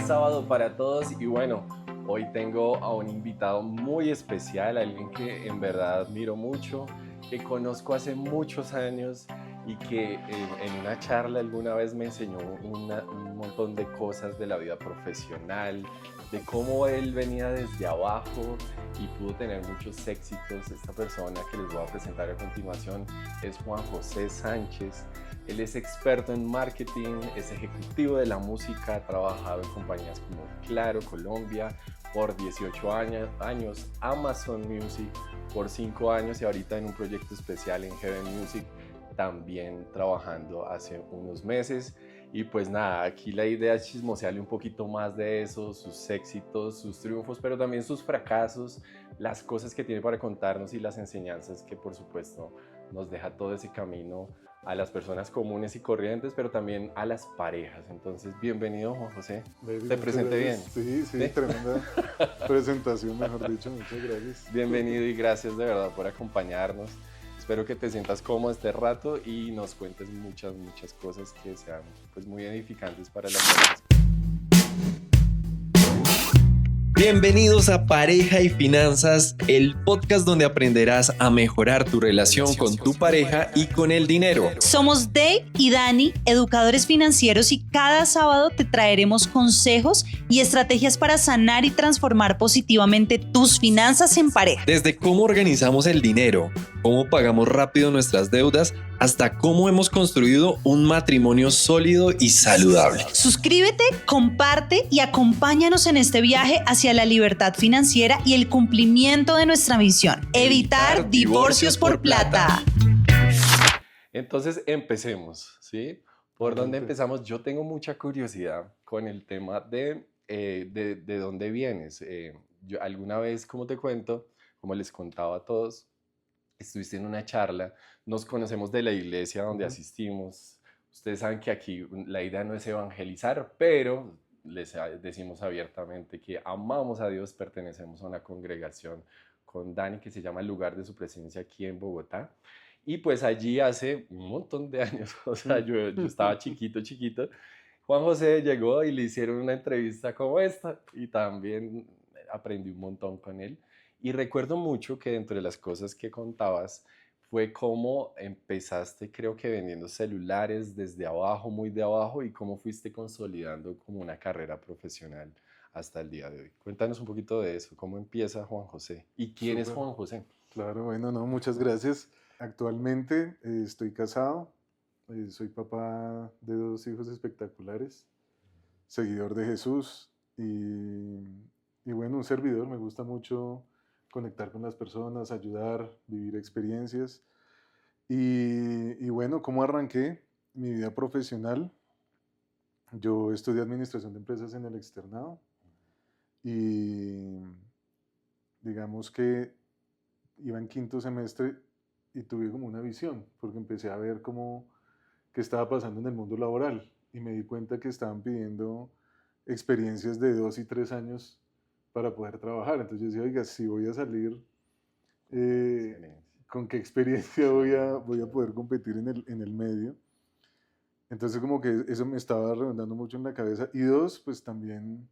sábado para todos y bueno, hoy tengo a un invitado muy especial, alguien que en verdad admiro mucho, que conozco hace muchos años y que en una charla alguna vez me enseñó un montón de cosas de la vida profesional, de cómo él venía desde abajo y pudo tener muchos éxitos. Esta persona que les voy a presentar a continuación es Juan José Sánchez. Él es experto en marketing, es ejecutivo de la música, ha trabajado en compañías como Claro Colombia por 18 años, Amazon Music por 5 años y ahorita en un proyecto especial en Heaven Music, también trabajando hace unos meses. Y pues nada, aquí la idea es chismosearle un poquito más de eso, sus éxitos, sus triunfos, pero también sus fracasos, las cosas que tiene para contarnos y las enseñanzas que por supuesto nos deja todo ese camino a las personas comunes y corrientes, pero también a las parejas. Entonces, bienvenido, Juan José. Baby, ¿Te muchas presenté bien? gracias. Sí, tremenda presentación, mejor dicho, muchas gracias. Bienvenido y gracias de verdad por acompañarnos. Espero que te sientas cómodo este rato y nos cuentes muchas cosas que sean pues muy edificantes para las parejas. Bienvenidos a Pareja y Finanzas, el podcast donde aprenderás a mejorar tu relación con tu pareja y con el dinero. Somos Dave y Dani, educadores financieros, y cada sábado te traeremos consejos y estrategias para sanar y transformar positivamente tus finanzas en pareja. Desde cómo organizamos el dinero, cómo pagamos rápido nuestras deudas, hasta cómo hemos construido un matrimonio sólido y saludable. Suscríbete, comparte y acompáñanos en este viaje hacia la libertad financiera y el cumplimiento de nuestra misión: evitar divorcios por plata. Entonces empecemos, ¿sí? ¿Por dónde empezamos? Yo tengo mucha curiosidad con el tema de dónde vienes. Yo alguna vez, como te cuento, como les contaba a todos, estuviste en una charla, nos conocemos de la iglesia donde asistimos. Ustedes saben que aquí la idea no es evangelizar, pero les decimos abiertamente que amamos a Dios, pertenecemos a una congregación con Dani que se llama El Lugar de Su Presencia aquí en Bogotá. Y pues allí hace un montón de años, o sea, yo estaba chiquito, Juan José llegó y le hicieron una entrevista como esta y también aprendí un montón con él. Y recuerdo mucho que dentro de las cosas que contabas fue cómo empezaste, creo que vendiendo celulares desde abajo, muy de abajo, y cómo fuiste consolidando como una carrera profesional hasta el día de hoy. Cuéntanos un poquito de eso, cómo empieza Juan José y quién es Juan José. Claro, bueno, no, muchas gracias. Actualmente estoy casado, soy papá de 2 hijos espectaculares, seguidor de Jesús y bueno, un servidor. Me gusta mucho conectar con las personas, ayudar, vivir experiencias. Y bueno, ¿cómo arranqué mi vida profesional? Yo estudié administración de empresas en el externado y digamos que iba en quinto semestre y tuve como una visión, porque empecé a ver cómo qué estaba pasando en el mundo laboral y me di cuenta que estaban pidiendo experiencias de 2 y 3 años para poder trabajar. Entonces yo decía, oiga, si voy a salir, ¿con qué experiencia voy a poder competir en el medio? Entonces como que eso me estaba redondando mucho en la cabeza. Y dos, pues también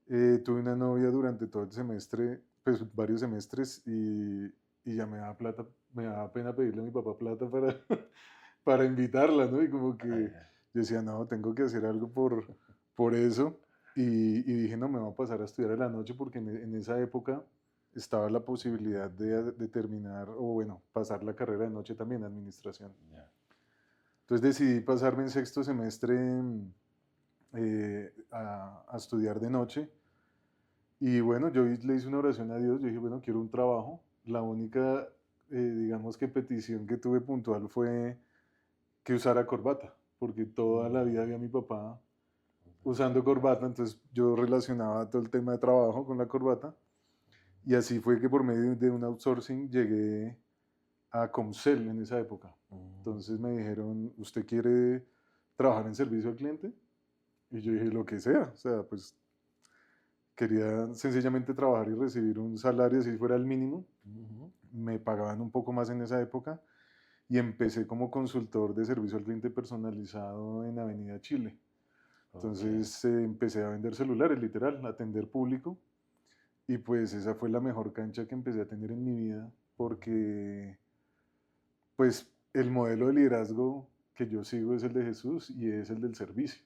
tuve una novia durante todo el semestre, pues varios semestres, y ya me daba plata, me daba pena pedirle a mi papá plata para, para invitarla, ¿no? Y como que yo decía, no, tengo que hacer algo por eso. Y dije, no, me voy a pasar a estudiar a la noche porque en esa época estaba la posibilidad de terminar, o bueno, pasar la carrera de noche también, administración. Entonces decidí pasarme en sexto semestre a estudiar de noche. Y bueno, yo le hice una oración a Dios. Yo dije, bueno, quiero un trabajo. La única, digamos que petición que tuve puntual fue que usara corbata, porque toda la vida vi a mi papá usando corbata, entonces yo relacionaba todo el tema de trabajo con la corbata. Y así fue que por medio de un outsourcing llegué a Comcel en esa época. Entonces me dijeron, ¿usted quiere trabajar en servicio al cliente? Y yo dije, lo que sea, o sea, pues quería sencillamente trabajar y recibir un salario, si fuera el mínimo. Me pagaban un poco más en esa época y empecé como consultor de servicio al cliente personalizado en Avenida Chile. Entonces empecé a vender celulares, literal, a atender público. Y pues esa fue la mejor cancha que empecé a tener en mi vida porque pues el modelo de liderazgo que yo sigo es el de Jesús y es el del servicio.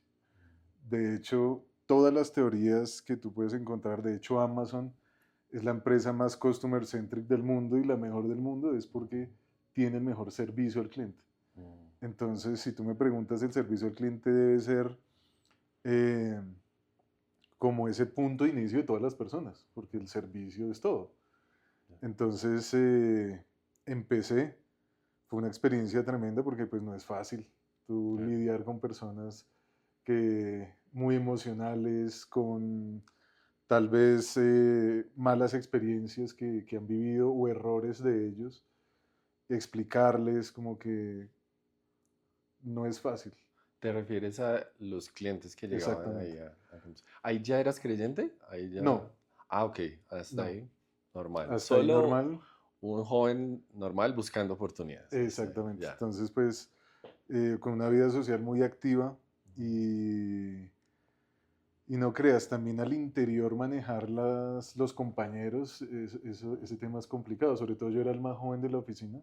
De hecho, todas las teorías que tú puedes encontrar, de hecho Amazon es la empresa más customer centric del mundo y la mejor del mundo es porque tiene el mejor servicio al cliente. Entonces, si tú me preguntas, el servicio al cliente debe ser eh, como ese punto de inicio de todas las personas, porque el servicio es todo. Entonces, empecé, fue una experiencia tremenda porque pues no es fácil tú lidiar con personas que muy emocionales, con tal vez malas experiencias que han vivido o errores de ellos, explicarles como que no es fácil. ¿Te refieres a los clientes que llegaban ahí Exactamente. ¿Ahí ya eras creyente? Ahí ya... No, Ah, ok, hasta no. ahí, normal. Hasta ahí Solo normal. un joven normal buscando oportunidades. Exactamente. Ya. Entonces, pues, con una vida social muy activa y no creas, también al interior manejar los compañeros, ese tema es complicado. Sobre todo yo era el más joven de la oficina.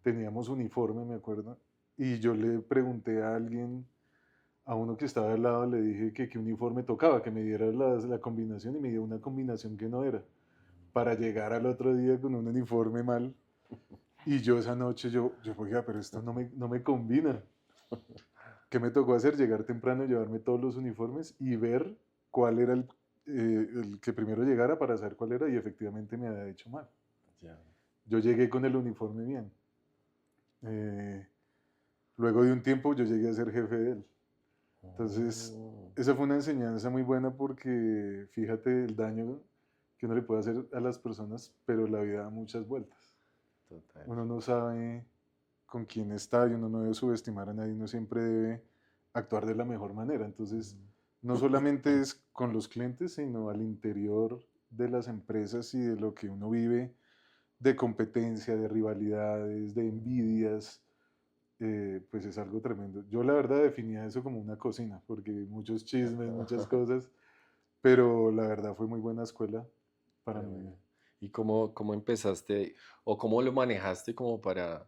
Teníamos uniforme, me acuerdo. Y yo le pregunté a alguien, a uno que estaba al lado, le dije que qué uniforme tocaba, que me diera la combinación y me dio una combinación que no era. Para llegar al otro día con un uniforme mal. Y yo esa noche, oiga, pero esto no me combina. ¿Qué me tocó hacer? Llegar temprano, llevarme todos los uniformes y ver cuál era el que primero llegara para saber cuál era y efectivamente me había hecho mal. Ya. Yo llegué con el uniforme bien. Luego de un tiempo yo llegué a ser jefe de él. Entonces, esa fue una enseñanza muy buena porque fíjate el daño que uno le puede hacer a las personas, pero la vida da muchas vueltas. Total. Uno no sabe con quién está y uno no debe subestimar a nadie, uno siempre debe actuar de la mejor manera. Entonces, no solamente es con los clientes, sino al interior de las empresas y de lo que uno vive, de competencia, de rivalidades, de envidias, pues es algo tremendo. Yo la verdad definía eso como una cocina, porque muchos chismes, muchas cosas, pero la verdad fue muy buena escuela para mí. ¿Y cómo empezaste o cómo lo manejaste como para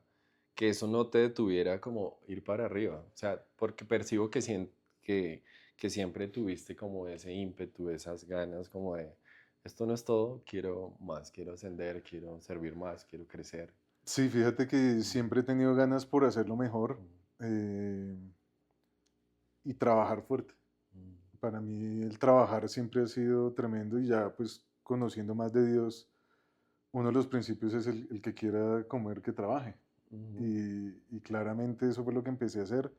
que eso no te detuviera como ir para arriba? O sea, porque percibo que siempre tuviste como ese ímpetu, esas ganas como de, esto no es todo, quiero más, quiero ascender, quiero servir más, quiero crecer. Sí, fíjate que siempre he tenido ganas por hacerlo mejor y trabajar fuerte. Para mí el trabajar siempre ha sido tremendo y ya pues conociendo más de Dios, uno de los principios es el que quiera comer, que trabaje. Y claramente eso fue lo que empecé a hacer.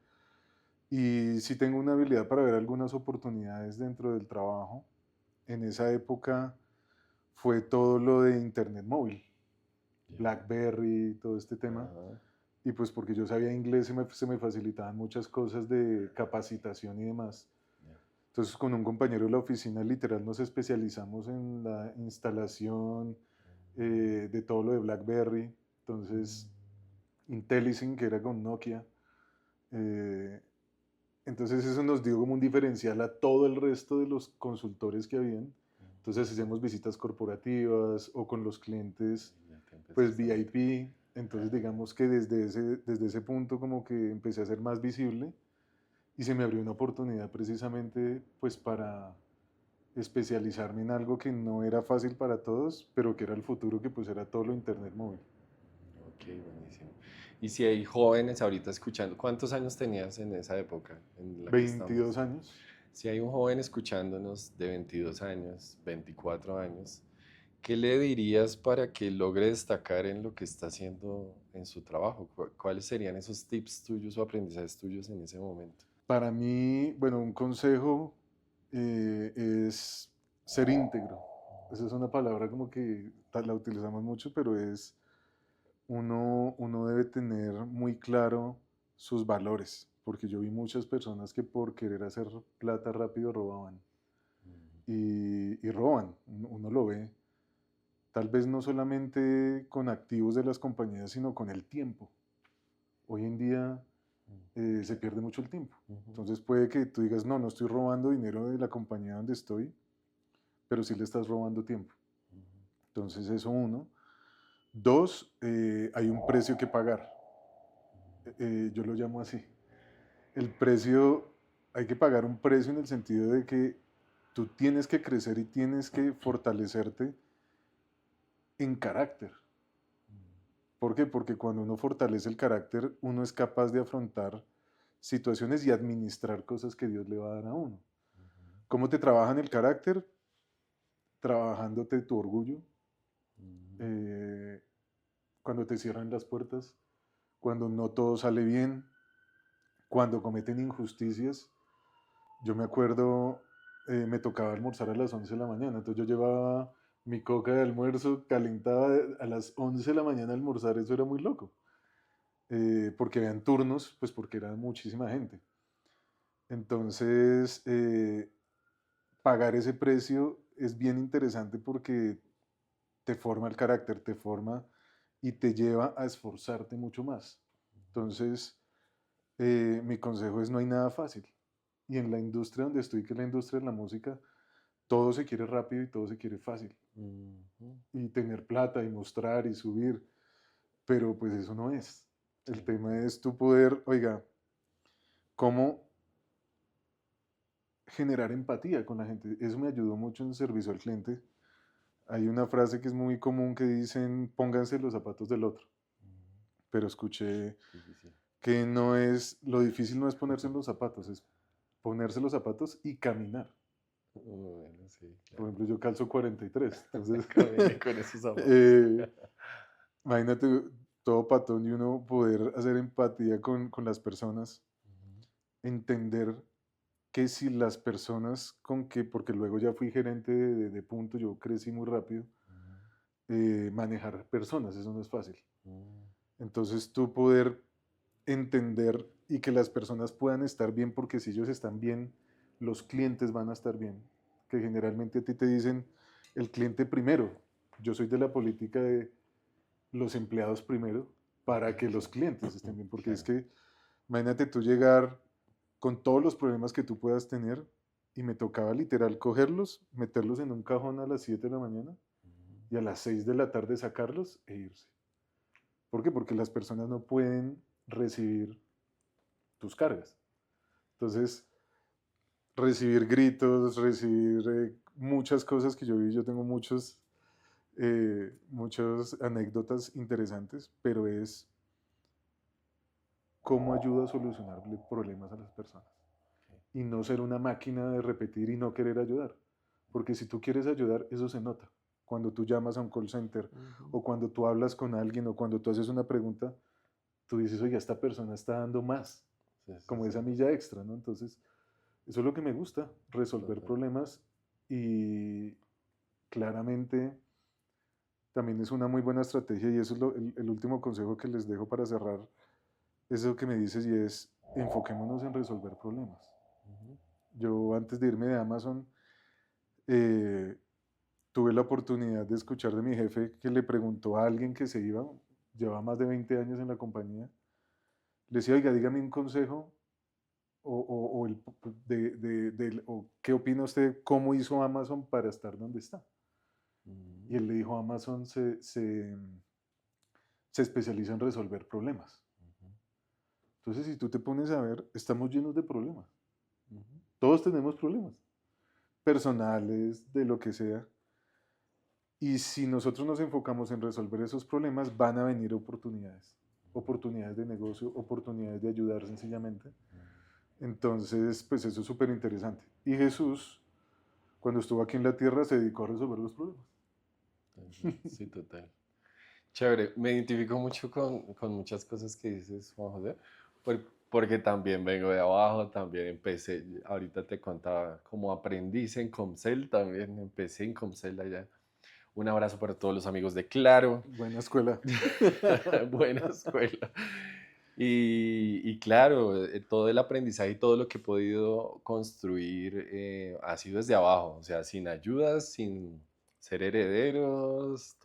Y sí tengo una habilidad para ver algunas oportunidades dentro del trabajo. En esa época fue todo lo de Internet móvil, BlackBerry, todo este tema. Ajá. Y pues porque yo sabía inglés se me facilitaban muchas cosas de capacitación y demás. Entonces con un compañero de la oficina literal nos especializamos en la instalación de todo lo de BlackBerry. Entonces IntelliSync, que era con Nokia. Entonces eso nos dio como un diferencial a todo el resto de los consultores que habían. Entonces hacíamos visitas corporativas o con los clientes pues VIP. Entonces digamos que desde ese punto como que empecé a ser más visible y se me abrió una oportunidad precisamente pues para especializarme en algo que no era fácil para todos, pero que era el futuro, que pues era todo lo Internet móvil. Ok, buenísimo. Y si hay jóvenes ahorita escuchando, ¿cuántos años tenías en esa época en la que 22 estamos? años. Si hay un joven escuchándonos de 22 años, 24 años, ¿qué le dirías para que logre destacar en lo que está haciendo en su trabajo? ¿Cuáles serían esos tips tuyos o aprendizajes tuyos en ese momento? Para mí, bueno, un consejo es ser íntegro. Esa es una palabra como que la utilizamos mucho, pero es uno debe tener muy claro sus valores, porque yo vi muchas personas que por querer hacer plata rápido robaban y roban, uno lo ve, tal vez no solamente con activos de las compañías, sino con el tiempo. Hoy en día se pierde mucho el tiempo. Ujú. Entonces puede que tú digas, no, no estoy robando dinero de la compañía donde estoy, pero sí le estás robando tiempo. Entonces eso uno. Dos, hay un precio que pagar. Yo lo llamo así. El precio, hay que pagar un precio en el sentido de que tú tienes que crecer y tienes que fortalecerte en carácter. ¿Por qué? Porque cuando uno fortalece el carácter, uno es capaz de afrontar situaciones y administrar cosas que Dios le va a dar a uno. ¿Cómo te trabajan el carácter? Trabajándote tu orgullo, eh, cuando te cierran las puertas, cuando no todo sale bien, cuando cometen injusticias. Yo me acuerdo, me tocaba almorzar a las 11 de la mañana, entonces yo llevaba mi coca de almuerzo, calentaba a las 11 de la mañana a almorzar, eso era muy loco, porque habían turnos, pues porque era muchísima gente. Entonces, pagar ese precio es bien interesante porque te forma el carácter, te forma y te lleva a esforzarte mucho más. Entonces, mi consejo es no hay nada fácil. Y en la industria donde estoy, que es la industria de la música, todo se quiere rápido y todo se quiere fácil. Y tener plata y mostrar y subir. Pero pues eso no es. El tema es tu poder, oiga, cómo generar empatía con la gente. Eso me ayudó mucho en servicio al cliente. Hay una frase que es muy común que dicen, pónganse los zapatos del otro. Pero escuché que no es, lo difícil no es ponerse en los zapatos, es ponerse los zapatos y caminar. Bueno, sí, Por claro. ejemplo, yo calzo 43, entonces, Camine con esos zapatos. imagínate todo patón y uno poder hacer empatía con las personas, entender que si las personas con que, porque luego ya fui gerente de punto, yo crecí muy rápido, manejar personas, eso no es fácil. Entonces tú poder entender y que las personas puedan estar bien, porque si ellos están bien, los clientes van a estar bien. Que generalmente a ti te dicen el cliente primero. Yo soy de la política de los empleados primero para que los clientes estén bien, porque es que imagínate tú llegar con todos los problemas que tú puedas tener y me tocaba literal cogerlos, meterlos en un cajón a las 7 de la mañana y a las 6 de la tarde sacarlos e irse. ¿Por qué? Porque las personas no pueden recibir tus cargas. Entonces, recibir gritos, recibir muchas cosas que yo vi, yo tengo muchas anécdotas interesantes, pero es cómo ayuda a solucionarle problemas a las personas. Y no ser una máquina de repetir y no querer ayudar. Porque si tú quieres ayudar, eso se nota. Cuando tú llamas a un call center o cuando tú hablas con alguien o cuando tú haces una pregunta, tú dices, oye, esta persona está dando más, como esa milla extra, ¿no? Entonces, eso es lo que me gusta, resolver problemas y claramente también es una muy buena estrategia y eso es el último consejo que les dejo para cerrar, es eso que me dices y es enfoquémonos en resolver problemas. Yo antes de irme de Amazon tuve la oportunidad de escuchar de mi jefe que le preguntó a alguien que se iba, llevaba más de 20 años en la compañía, le decía, oiga, dígame un consejo o qué opina usted, cómo hizo Amazon para estar donde está. Y él le dijo, Amazon se especializa en resolver problemas. Entonces, si tú te pones a ver, estamos llenos de problemas. Todos tenemos problemas, personales, de lo que sea. Y si nosotros nos enfocamos en resolver esos problemas, van a venir oportunidades. Oportunidades de negocio, oportunidades de ayudar sencillamente. Entonces, pues eso es súper interesante. Y Jesús, cuando estuvo aquí en la tierra, se dedicó a resolver los problemas. Sí, total. Chévere, me identifico mucho con muchas cosas que dices, Juan José, porque también vengo de abajo, también empecé, ahorita te contaba, como aprendiz en Comcel, también empecé en Comcel allá. Un abrazo para todos los amigos de Claro. Buena escuela. Buena escuela. Y claro, todo el aprendizaje y todo lo que he podido construir ha sido desde abajo, o sea, sin ayudas, sin ser herederos,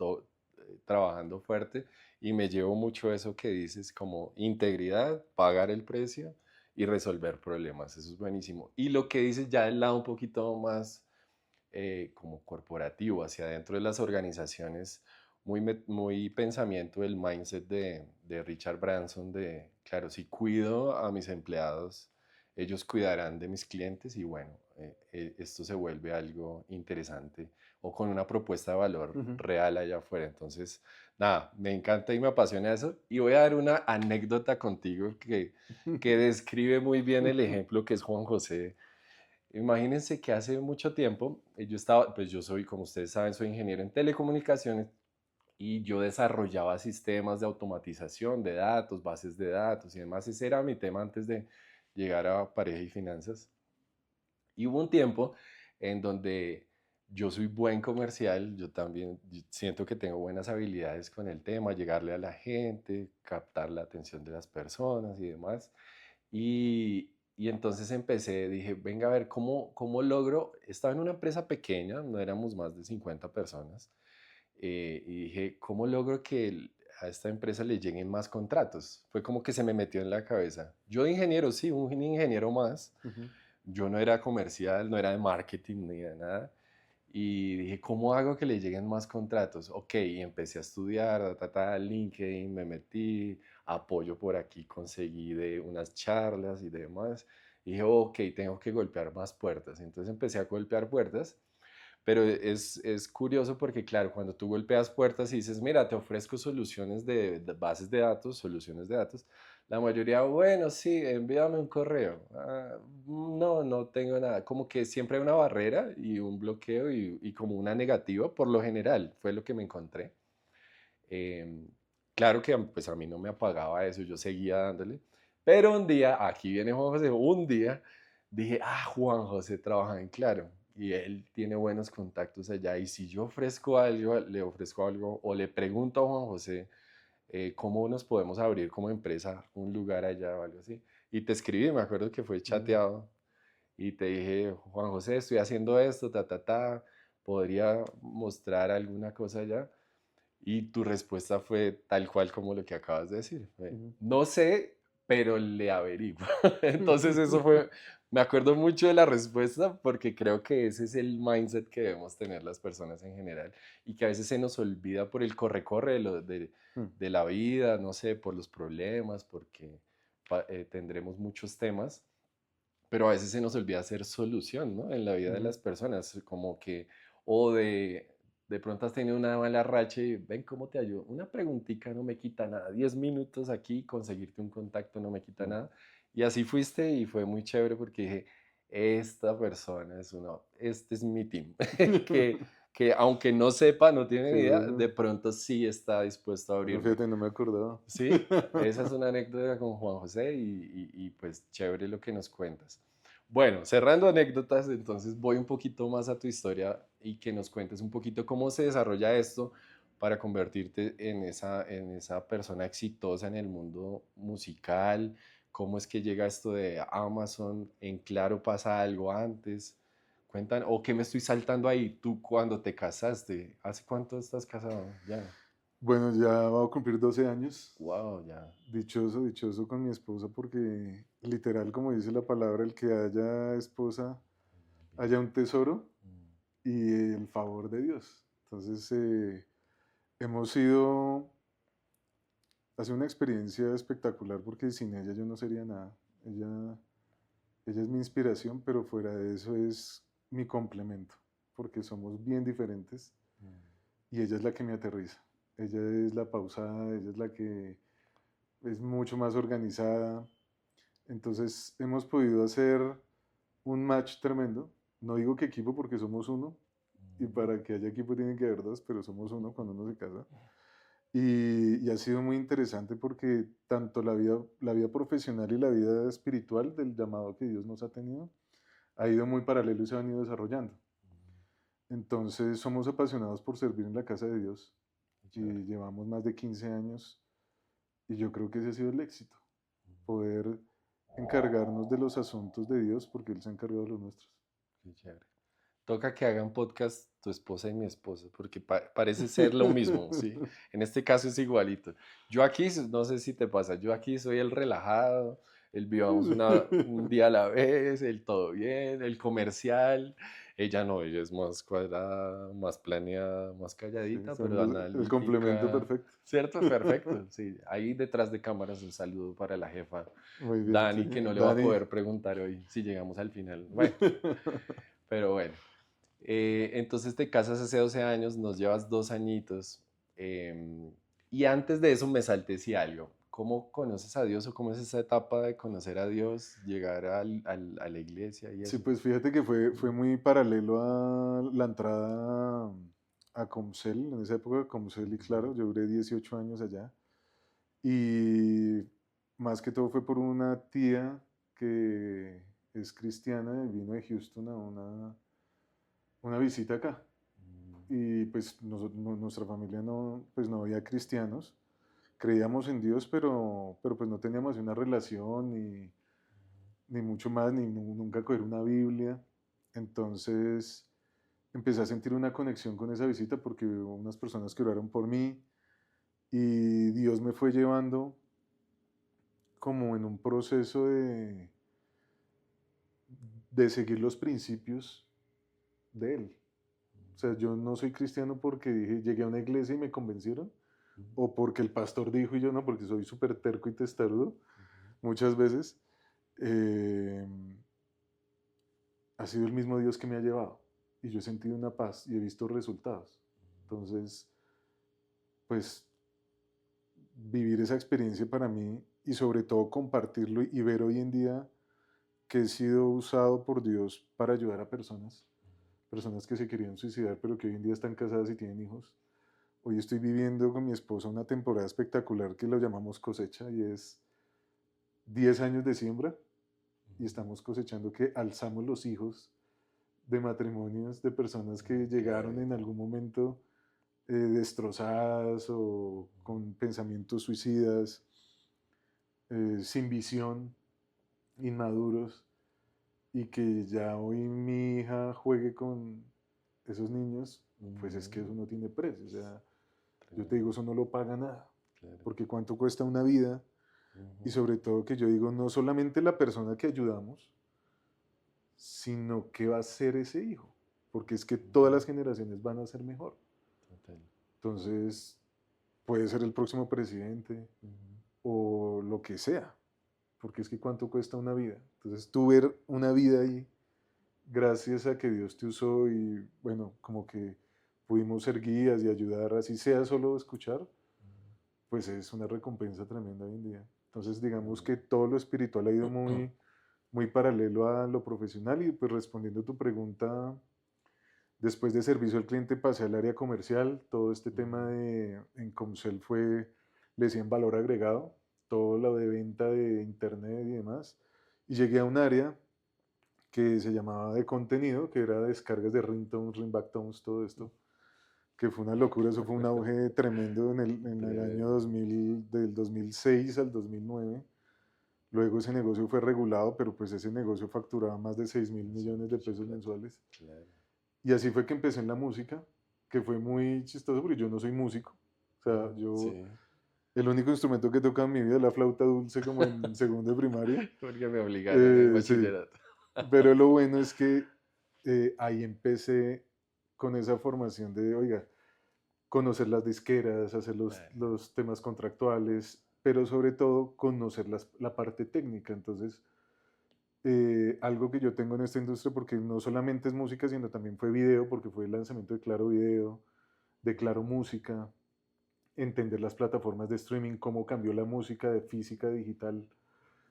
trabajando fuerte. Y me llevo mucho eso que dices, como integridad, pagar el precio y resolver problemas. Eso es buenísimo. Y lo que dices ya del lado un poquito más como corporativo, hacia adentro de las organizaciones, muy pensamiento del mindset de Richard Branson, de, claro, si cuido a mis empleados, ellos cuidarán de mis clientes y bueno, esto se vuelve algo interesante o con una propuesta de valor Ujú. real allá afuera. Entonces, nada, me encanta y me apasiona eso. Y voy a dar una anécdota contigo que describe muy bien el ejemplo que es Juan José. Imagínense que hace mucho tiempo yo estaba, pues yo soy, como ustedes saben, soy ingeniero en telecomunicaciones y yo desarrollaba sistemas de automatización de datos, bases de datos y demás. Ese era mi tema antes de llegar a pareja y finanzas. Y hubo un tiempo en donde yo soy buen comercial, yo también siento que tengo buenas habilidades con el tema, llegarle a la gente, captar la atención de las personas y demás. Y entonces empecé, dije, venga a ver, ¿cómo logro? Estaba en una empresa pequeña, no éramos más de 50 personas, y dije, ¿cómo logro que a esta empresa le lleguen más contratos? Fue como que se me metió en la cabeza. Yo de ingeniero, sí, un ingeniero más. Ujú. Yo no era comercial, no era de marketing ni de nada. Y dije, ¿cómo hago que le lleguen más contratos? Ok, y empecé a estudiar, LinkedIn, me metí, apoyo por aquí, conseguí de unas charlas y demás. Y dije, ok, tengo que golpear más puertas. Entonces empecé a golpear puertas, pero es curioso porque, claro, cuando tú golpeas puertas y dices, mira, te ofrezco soluciones de bases de datos, soluciones de datos, la mayoría, bueno, sí, envíame un correo. Ah, no, no tengo nada. Como que siempre hay una barrera y un bloqueo y como una negativa, por lo general, fue lo que me encontré. Em, claro que pues a mí no me apagaba eso, yo seguía dándole. Pero un día, aquí viene Juan José, un día dije, ah, Juan José trabaja en Claro y él tiene buenos contactos allá. Y si yo ofrezco algo, le ofrezco algo o le pregunto a Juan José cómo nos podemos abrir como empresa un lugar allá o algo así. Y te escribí, me acuerdo que fue Mm. chateado y te dije, Juan José, estoy haciendo esto, podría mostrar alguna cosa allá. Y tu respuesta fue tal cual como lo que acabas de decir. Ujú. No sé, pero le averiguo. Entonces eso fue, me acuerdo mucho de la respuesta porque creo que ese es el mindset que debemos tener las personas en general y que a veces se nos olvida por el corre-corre Mm. de la vida, no sé, por los problemas, porque tendremos muchos temas, pero a veces se nos olvida hacer solución, ¿no? En la vida de Ujú. las personas, como que, o de pronto has tenido una mala racha y ven cómo te ayudo. Una preguntita no me quita nada. 10 minutos aquí, conseguirte un contacto no me quita Mm. nada. Y así fuiste y fue muy chévere porque dije, esta persona este es mi team. que, que aunque no sepa, no tiene Qué ni idea, de bueno. pronto sí está dispuesto a Bueno, abrirme. fíjate, no me acordaba. Sí, esa es una anécdota con Juan José y pues chévere lo que nos cuentas. Bueno, cerrando anécdotas, entonces voy un poquito más a tu historia y que nos cuentes un poquito cómo se desarrolla esto para convertirte en esa persona exitosa en el mundo musical, cómo es que llega esto de Amazon, en Claro pasa algo antes, cuentan, o qué me estoy saltando ahí, tú cuando te casaste, ¿hace cuánto estás casado? Ya, Bueno, ya voy a cumplir 12 años. wow, ya. Dichoso, dichoso con mi esposa porque literal, como dice la palabra, el que haya esposa, haya un tesoro Mm, y el favor de Dios. Entonces, hemos sido, ha sido una experiencia espectacular porque sin ella yo no sería nada. Ella es mi inspiración, pero fuera de eso es mi complemento, porque somos bien diferentes mm, y ella es la que me aterriza. Ella es la pausada, ella es la que es mucho más organizada. Entonces hemos podido hacer un match tremendo. No digo que equipo porque somos uno, y mm. para que haya equipo tienen que haber dos, pero somos uno cuando uno se casa. Y ha sido muy interesante porque tanto la vida profesional y la vida espiritual del llamado que Dios nos ha tenido ha ido muy paralelo y se han ido desarrollando. Entonces somos apasionados por servir en la casa de Dios Qué y chévere. llevamos más de 15 años y yo creo que ese ha sido el éxito, poder encargarnos de los asuntos de Dios porque Él se ha encargado de los nuestros. Qué chévere. Toca que hagan podcast tu esposa y mi esposa, porque parece ser lo mismo, ¿sí? En este caso es igualito. Yo aquí, no sé si te pasa, yo aquí soy el relajado, el vivamos un día a la vez, el todo bien, el comercial. Ella no, ella es más cuadrada, más planeada, más Sí, calladita, son pero el complemento analítica. perfecto. ¿Cierto? Perfecto. Sí, ahí detrás de cámaras un saludo para la jefa Muy bien, sí. Dani, que no le va a Dani. poder preguntar hoy si llegamos al final. Bueno, pero bueno. Entonces te casas hace 12 años, nos llevas 2 añitos. Y antes de eso me salté si algo. ¿Cómo conoces a Dios o cómo es esa etapa de conocer a Dios, llegar a la iglesia y Sí, eso? pues fíjate que fue muy paralelo a la entrada a Comcel, en esa época Comcel y Claro, yo duré 18 años allá. Y más que todo fue por una tía que es cristiana y vino de Houston a una visita acá. Y pues nuestra familia no, pues no había cristianos, creíamos en Dios, pero pues no teníamos una relación ni mucho más, ni nunca coger una Biblia. Entonces empecé a sentir una conexión con esa visita porque hubo unas personas que oraron por mí y Dios me fue llevando como en un proceso de seguir los principios de Él. O sea, yo no soy cristiano porque dije, llegué a una iglesia y me convencieron, o porque el pastor dijo y yo no, porque soy súper terco y testarudo muchas veces. Eh, ha sido el mismo Dios que me ha llevado y yo he sentido una paz y he visto resultados. Entonces, pues vivir esa experiencia para mí y sobre todo compartirlo y ver hoy en día que he sido usado por Dios para ayudar a personas que se querían suicidar pero que hoy en día están casadas y tienen hijos. Hoy estoy viviendo con mi esposa una temporada espectacular que lo llamamos cosecha y es 10 años de siembra y estamos cosechando que alzamos los hijos de matrimonios de personas que llegaron en algún momento destrozadas o con pensamientos suicidas, sin visión, inmaduros, y que ya hoy mi hija juegue con esos niños, pues es que eso no tiene precio. O sea, yo te digo, eso no lo paga nada, Claro. porque cuánto cuesta una vida, y sobre todo que yo digo, no solamente la persona que ayudamos, sino qué va a ser ese hijo, porque es que todas las generaciones van a ser mejor. Total. Entonces, puede ser el próximo presidente o lo que sea, porque es que cuánto cuesta una vida. Entonces, tú ver una vida ahí, gracias a que Dios te usó y bueno, como que pudimos ser guías y ayudar, así sea solo escuchar, pues es una recompensa tremenda hoy en día. Entonces, digamos que todo lo espiritual ha ido muy paralelo a lo profesional y pues respondiendo a tu pregunta, después de servicio al cliente pasé al área comercial, todo este tema en Comcel fue, le decían valor agregado, todo lo de venta de internet y demás, y llegué a un área que se llamaba de contenido, que era descargas de ringtones, ringbacktones, todo esto, que fue una locura, eso fue un auge tremendo en el año 2000, del 2006 al 2009. Luego ese negocio fue regulado, pero pues ese negocio facturaba más de 6.000 millones de pesos mensuales. Claro. Y así fue que empecé en la música, que fue muy chistoso porque yo no soy músico. O sea, Sí. el único instrumento que toca en mi vida es la flauta dulce como en segundo de primaria. Porque me obligaron en el Sí, bachillerato. pero lo bueno es que ahí empecé con esa formación de, oiga, conocer las disqueras, hacer los temas contractuales, pero sobre todo conocer la parte técnica. Entonces, algo que yo tengo en esta industria, porque no solamente es música, sino también fue video, porque fue el lanzamiento de Claro Video, de Claro Música, entender las plataformas de streaming, cómo cambió la música de física a digital,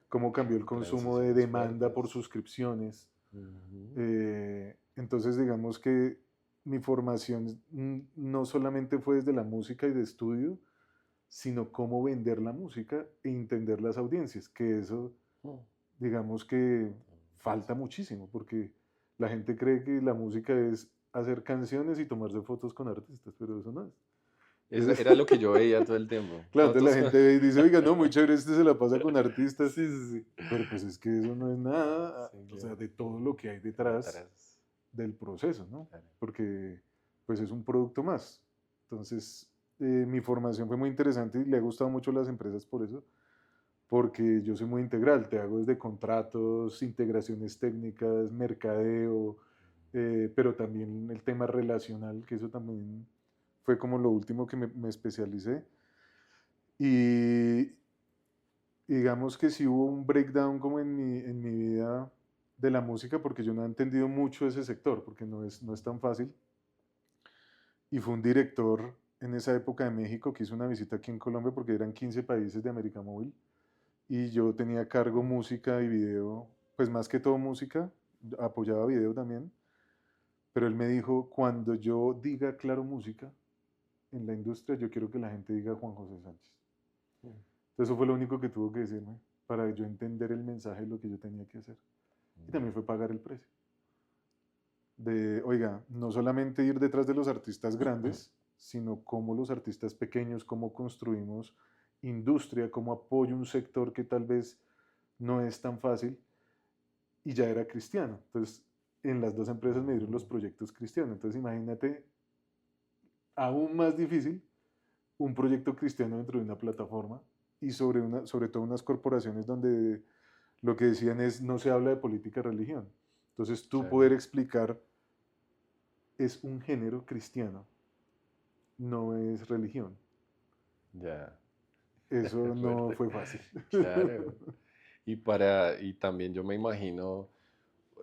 cómo cambió el consumo de Transiciones demanda por fuertes. suscripciones. Ujú. Entonces, digamos que mi formación no solamente fue desde la música y de estudio, sino cómo vender la música e entender las audiencias, que eso, digamos que falta muchísimo, porque la gente cree que la música es hacer canciones y tomarse fotos con artistas, pero eso no es. Era lo que yo veía todo el tiempo. Claro, entonces la Fotos con... gente ve y dice, oiga, no, muy chévere, este se la pasa con artistas, Sí, sí, sí. pero pues es que eso no es nada, Sí, o sea, claro. de todo lo que hay detrás Atrás. del proceso, ¿no? Claro. Porque pues es un producto más. Entonces, mi formación fue muy interesante y le ha gustado mucho a las empresas por eso, porque yo soy muy integral, te hago desde contratos, integraciones técnicas, mercadeo, pero también el tema relacional, que eso también fue como lo último que me especialicé. Y digamos que sí hubo un breakdown como en mi vida de la música, porque yo no he entendido mucho ese sector, porque no es tan fácil. Y fue un director en esa época de México que hizo una visita aquí en Colombia, porque eran 15 países de América Móvil, y yo tenía a cargo música y video, pues más que todo música, apoyaba video también, pero él me dijo, cuando yo diga Claro Música en la industria, yo quiero que la gente diga Juan José Sánchez. Entonces eso fue lo único que tuvo que decirme para yo entender el mensaje de lo que yo tenía que hacer. Y también fue pagar el precio. De, oiga, no solamente ir detrás de los artistas grandes, sino cómo los artistas pequeños, cómo construimos industria, cómo apoyo un sector que tal vez no es tan fácil, y ya era cristiano. Entonces, en las dos empresas me dieron los proyectos cristianos. Entonces, imagínate, aún más difícil, un proyecto cristiano dentro de una plataforma y sobre todo unas corporaciones donde lo que decían es no se habla de política religión. Entonces, tú Claro. poder explicar es un género cristiano, no es religión. Ya. Eso no Fuerte. fue fácil. Claro. Y también yo me imagino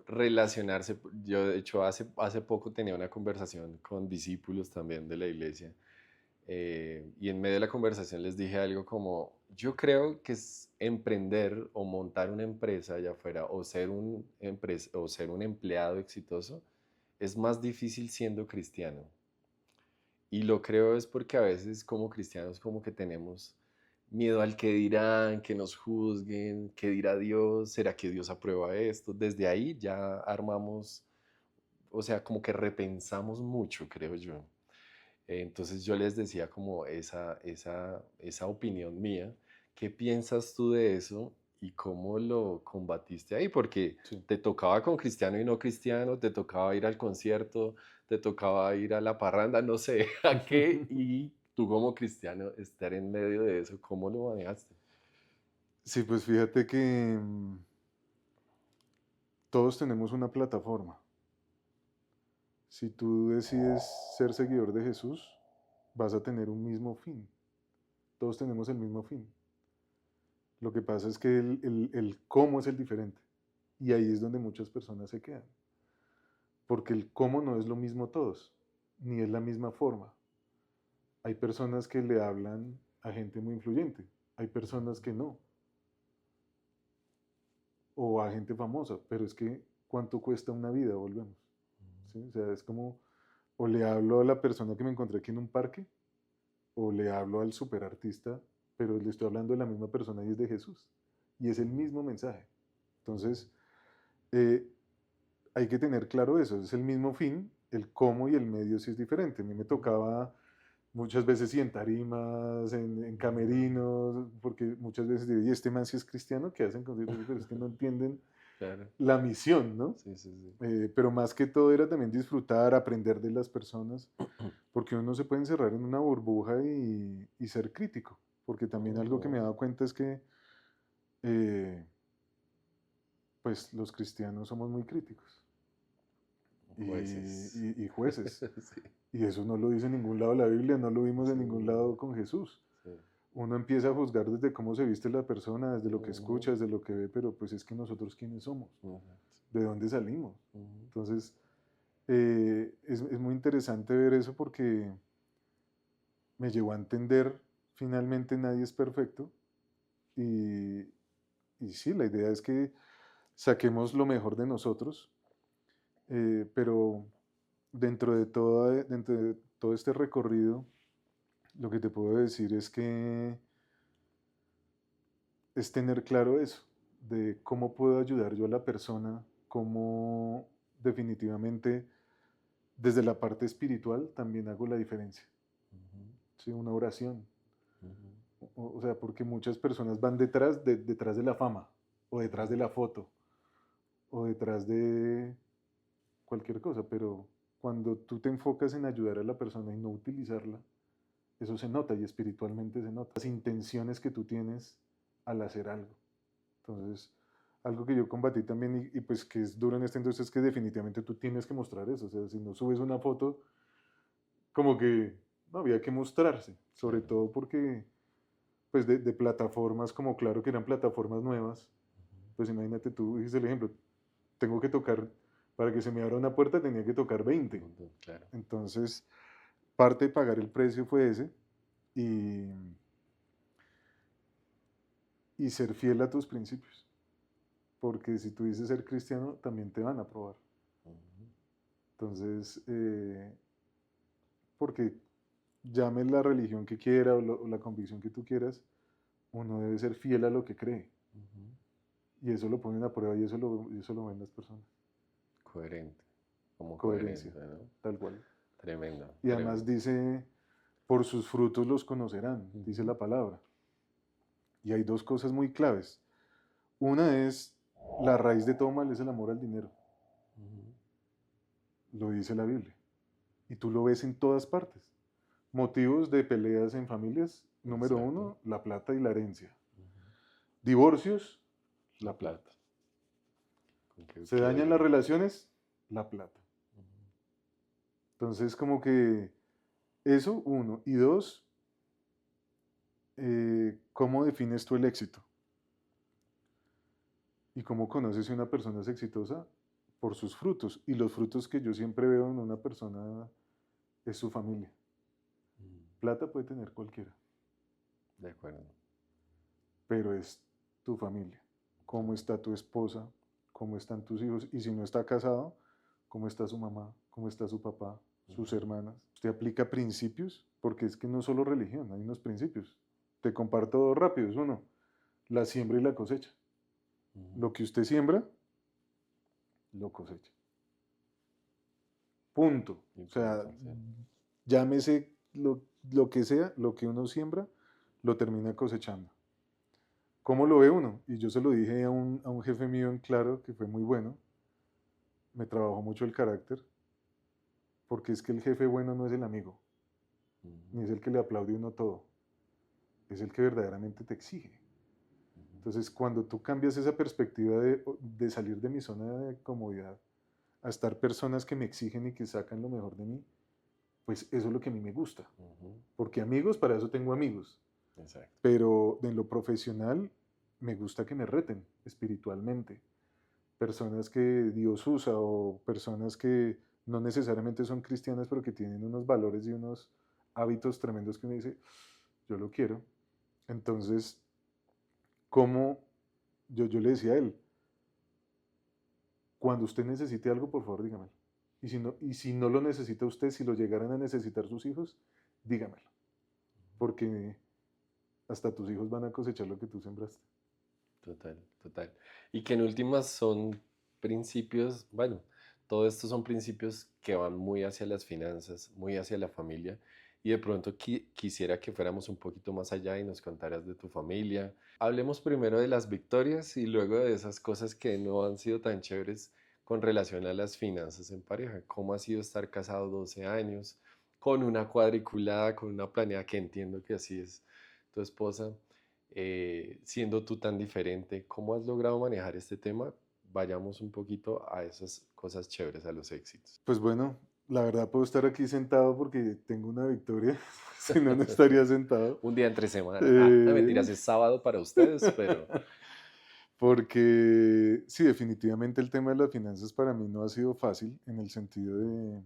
relacionarse. Yo, de hecho, hace poco tenía una conversación con discípulos también de la iglesia. Y en medio de la conversación les dije algo como, yo creo que es emprender o montar una empresa allá afuera o ser un empleado exitoso es más difícil siendo cristiano. Y lo creo es porque a veces como cristianos como que tenemos miedo al que dirán, que nos juzguen, qué dirá Dios, ¿será que Dios aprueba esto? Desde ahí ya armamos, o sea, como que repensamos mucho, creo yo. Entonces yo les decía como esa opinión mía, ¿qué piensas tú de eso y cómo lo combatiste ahí? Porque Sí. te tocaba con cristiano y no cristiano, te tocaba ir al concierto, te tocaba ir a la parranda, no sé a qué, y tú como cristiano estar en medio de eso, ¿cómo lo manejaste? Sí, pues fíjate que todos tenemos una plataforma. Si tú decides ser seguidor de Jesús, vas a tener un mismo fin. Todos tenemos el mismo fin. Lo que pasa es que el cómo es el diferente. Y ahí es donde muchas personas se quedan. Porque el cómo no es lo mismo todos, ni es la misma forma. Hay personas que le hablan a gente muy influyente, hay personas que no, o a gente famosa, pero es que ¿cuánto cuesta una vida? Volvemos. ¿Sí? O sea, es como, o le hablo a la persona que me encontré aquí en un parque, o le hablo al superartista, pero le estoy hablando de la misma persona y es de Jesús. Y es el mismo mensaje. Entonces, eh, hay que tener claro eso, es el mismo fin, el cómo y el medio sí es diferente. A mí me tocaba muchas veces sí en tarimas, en camerinos, porque muchas veces digo, ¿y este man si es cristiano? ¿Qué hacen con eso? Pero es que no entienden Claro, la misión, ¿no? sí, sí, sí. Pero más que todo era también disfrutar, aprender de las personas, porque uno no se puede encerrar en una burbuja y ser crítico, porque también algo que me he dado cuenta es que eh, pues los cristianos somos muy críticos Jueces. y jueces. Sí, Y eso no lo dice en ningún lado de la Biblia, no lo vimos en ningún sí, lado con Jesús. sí. Uno empieza a juzgar desde cómo se viste la persona, desde lo que Ujú, escucha, desde lo que ve, pero pues es que nosotros quiénes somos, ujú, de dónde salimos. ujú. Entonces, es muy interesante ver eso porque me llevó a entender, finalmente nadie es perfecto y, y sí, la idea es que saquemos lo mejor de nosotros, pero dentro de todo este recorrido, lo que te puedo decir es que es tener claro eso, de cómo puedo ayudar yo a la persona, cómo definitivamente desde la parte espiritual también hago la diferencia. Ujú, ¿Sí? Una oración. ujú. O sea, porque muchas personas van detrás de la fama, o detrás de la foto, o detrás de cualquier cosa, pero cuando tú te enfocas en ayudar a la persona y no utilizarla, eso se nota y espiritualmente se nota. Las intenciones que tú tienes al hacer algo. Entonces, algo que yo combatí también y pues que es duro en esta industria es que definitivamente tú tienes que mostrar eso. O sea, si no subes una foto, como que no había que mostrarse, sobre Claro. todo porque pues de plataformas como claro que eran plataformas nuevas, pues imagínate tú, dices el ejemplo, tengo que tocar, para que se me abra una puerta tenía que tocar 20. Claro. Entonces, parte de pagar el precio fue ese y, y ser fiel a tus principios, porque si tú dices ser cristiano, también te van a probar. Ujú. Entonces, porque llame la religión que quiera o la convicción que tú quieras, uno debe ser fiel a lo que cree. Ujú. Y eso lo ponen a prueba y eso lo ven las personas. Coherente, como Coherencia, coherente, ¿no? tal cual. Tremendo, Y además tremendo. dice, por sus frutos los conocerán, dice Ujú. la palabra. Y hay dos cosas muy claves. Una es, la raíz de todo mal es el amor al dinero. Ujú. Lo dice la Biblia. Y tú lo ves en todas partes. Motivos de peleas en familias, número Exacto. uno, la plata y la herencia. Ujú. Divorcios, La la plata. plata. ¿Con qué Se quedo dañan yo? las relaciones, la plata. Ujú. Entonces, como que eso, uno. Y dos, ¿cómo defines tú el éxito? ¿Y cómo conoces si una persona es exitosa? Por sus frutos. Y los frutos que yo siempre veo en una persona es su familia. Mm. Plata puede tener cualquiera, De acuerdo. pero es tu familia. ¿Cómo está tu esposa? ¿Cómo están tus hijos? Y si no está casado, ¿cómo está su mamá? ¿Cómo está su papá? ¿Sus Ujú. hermanas? Usted aplica principios, porque es que no solo religión, hay unos principios. Te comparto dos rápidos. Uno, la siembra y la cosecha. Ujú. Lo que usted siembra, lo cosecha. Punto. Y O sea, punto, sí. llámese lo que sea, lo que uno siembra, lo termina cosechando. ¿Cómo lo ve uno? Y yo se lo dije a un jefe mío en Claro, que fue muy bueno, me trabajó mucho el carácter, porque es que el jefe bueno no es el amigo, Ujú. ni es el que le aplaude uno todo, es el que verdaderamente te exige. Ujú. Entonces, cuando tú cambias esa perspectiva de salir de mi zona de comodidad a estar personas que me exigen y que sacan lo mejor de mí, pues eso es lo que a mí me gusta. Ujú. Porque amigos, para eso tengo amigos. Exacto. Pero en lo profesional me gusta que me reten espiritualmente. Personas que Dios usa o personas que no necesariamente son cristianas, pero que tienen unos valores y unos hábitos tremendos que uno dice, yo lo quiero. Entonces, como yo le decía a él, cuando usted necesite algo, por favor, dígamelo. Y si no lo necesita usted, si lo llegaran a necesitar sus hijos, dígamelo. Porque hasta tus hijos van a cosechar lo que tú sembraste. Total, total. Y que en últimas son principios, bueno, todo esto son principios que van muy hacia las finanzas, muy hacia la familia. Y de pronto quisiera que fuéramos un poquito más allá y nos contaras de tu familia. Hablemos primero de las victorias y luego de esas cosas que no han sido tan chéveres con relación a las finanzas en pareja. ¿Cómo ha sido estar casado 12 años, con una cuadriculada, con una planeada, que entiendo que así es tu esposa? Siendo tú tan diferente, ¿cómo has logrado manejar este tema? Vayamos un poquito a esas cosas chéveres, a los éxitos. Pues bueno, la verdad puedo estar aquí sentado porque tengo una victoria, si no, no estaría sentado. Un día entre semana. Ah, no Eh, mentiras, es sábado para ustedes, pero Porque sí, definitivamente el tema de las finanzas para mí no ha sido fácil en el sentido de,